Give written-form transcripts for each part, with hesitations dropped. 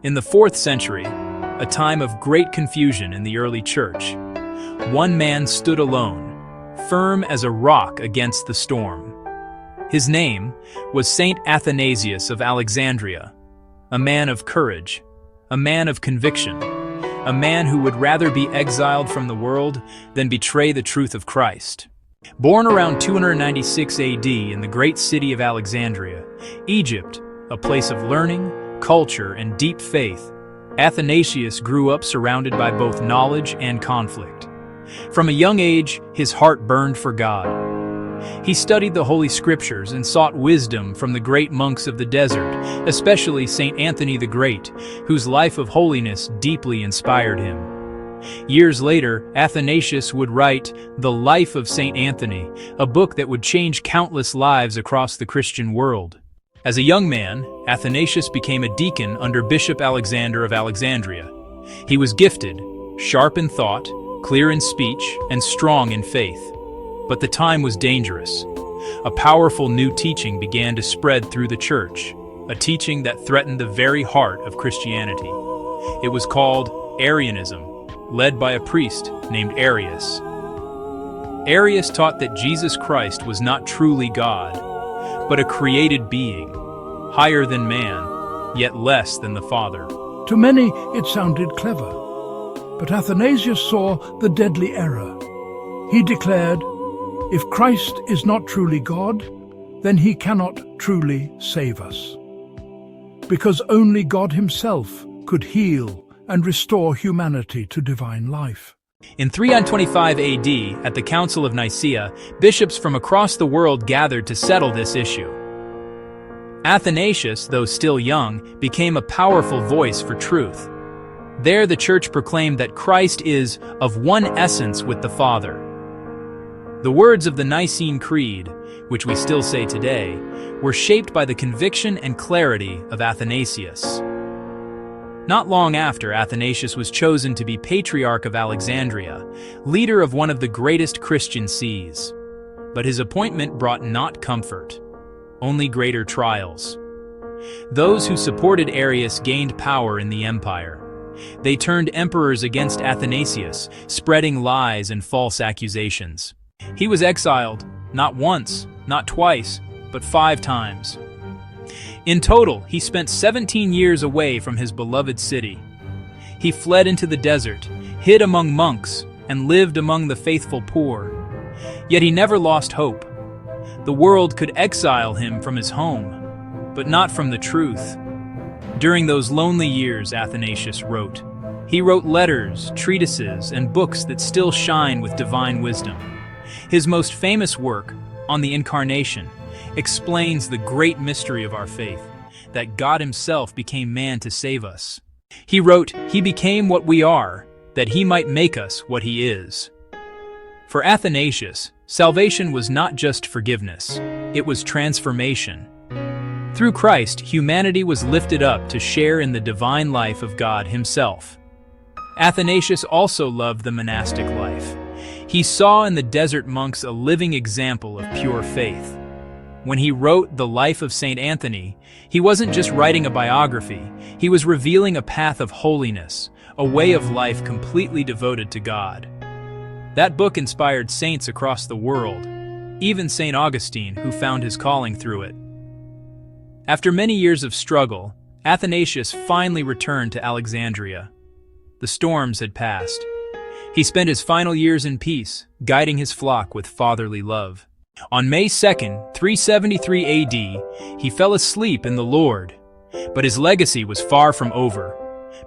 In the 4th century, a time of great confusion in the early church, one man stood alone, firm as a rock against the storm. His name was Saint Athanasius of Alexandria, a man of courage, a man of conviction, a man who would rather be exiled from the world than betray the truth of Christ. Born around 296 AD in the great city of Alexandria, Egypt, a place of learning, culture, and deep faith, Athanasius grew up surrounded by both knowledge and conflict. From a young age, his heart burned for God. He studied the Holy Scriptures and sought wisdom from the great monks of the desert, especially Saint Anthony the Great, whose life of holiness deeply inspired him. Years later, Athanasius would write The Life of Saint Anthony, a book that would change countless lives across the Christian world. As a young man, Athanasius became a deacon under Bishop Alexander of Alexandria. He was gifted, sharp in thought, clear in speech, and strong in faith. But the time was dangerous. A powerful new teaching began to spread through the church, a teaching that threatened the very heart of Christianity. It was called Arianism, led by a priest named Arius. Arius taught that Jesus Christ was not truly God, but a created being, higher than man, yet less than the Father. To many it sounded clever, but Athanasius saw the deadly error. He declared, if Christ is not truly God, then he cannot truly save us. Because only God himself could heal and restore humanity to divine life. In 325 AD, at the Council of Nicaea, bishops from across the world gathered to settle this issue. Athanasius, though still young, became a powerful voice for truth. There the church proclaimed that Christ is of one essence with the Father. The words of the Nicene Creed, which we still say today, were shaped by the conviction and clarity of Athanasius. Not long after, Athanasius was chosen to be Patriarch of Alexandria, leader of one of the greatest Christian sees. But his appointment brought not comfort, only greater trials. Those who supported Arius gained power in the empire. They turned emperors against Athanasius, spreading lies and false accusations. He was exiled, not once, not twice, but 5 times. In total, he spent 17 years away from his beloved city. He fled into the desert, hid among monks, and lived among the faithful poor. Yet he never lost hope. The world could exile him from his home, but not from the truth. During those lonely years, Athanasius wrote. He wrote letters, treatises, and books that still shine with divine wisdom. His most famous work, on the Incarnation, explains the great mystery of our faith, that God himself became man to save us. He wrote, "He became what we are, that he might make us what he is." For Athanasius, salvation was not just forgiveness, it was transformation. Through Christ, humanity was lifted up to share in the divine life of God himself. Athanasius also loved the monastic life. He saw in the desert monks a living example of pure faith. When he wrote The Life of Saint Anthony, he wasn't just writing a biography, he was revealing a path of holiness, a way of life completely devoted to God. That book inspired saints across the world, even St. Augustine, who found his calling through it. After many years of struggle, Athanasius finally returned to Alexandria. The storms had passed. He spent his final years in peace, guiding his flock with fatherly love. On May 2nd, 373 AD, he fell asleep in the Lord. But his legacy was far from over.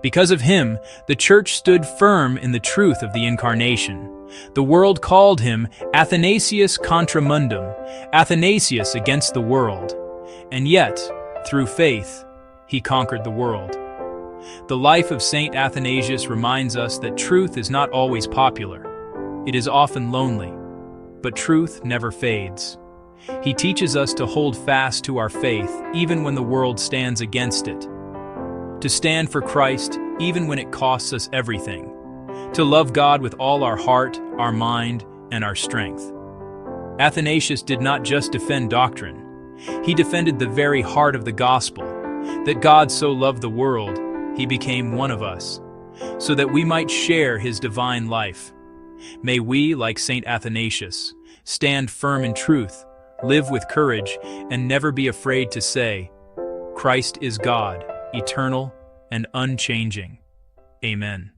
Because of him, the church stood firm in the truth of the Incarnation. The world called him Athanasius contra mundum, Athanasius against the world. And yet, through faith, he conquered the world. The life of Saint Athanasius reminds us that truth is not always popular. It is often lonely. But truth never fades. He teaches us to hold fast to our faith even when the world stands against it. To stand for Christ even when it costs us everything. To love God with all our heart, our mind, and our strength. Athanasius did not just defend doctrine. He defended the very heart of the gospel, that God so loved the world, he became one of us, so that we might share his divine life. May we, like Saint Athanasius, stand firm in truth, live with courage, and never be afraid to say, Christ is God, eternal and unchanging. Amen.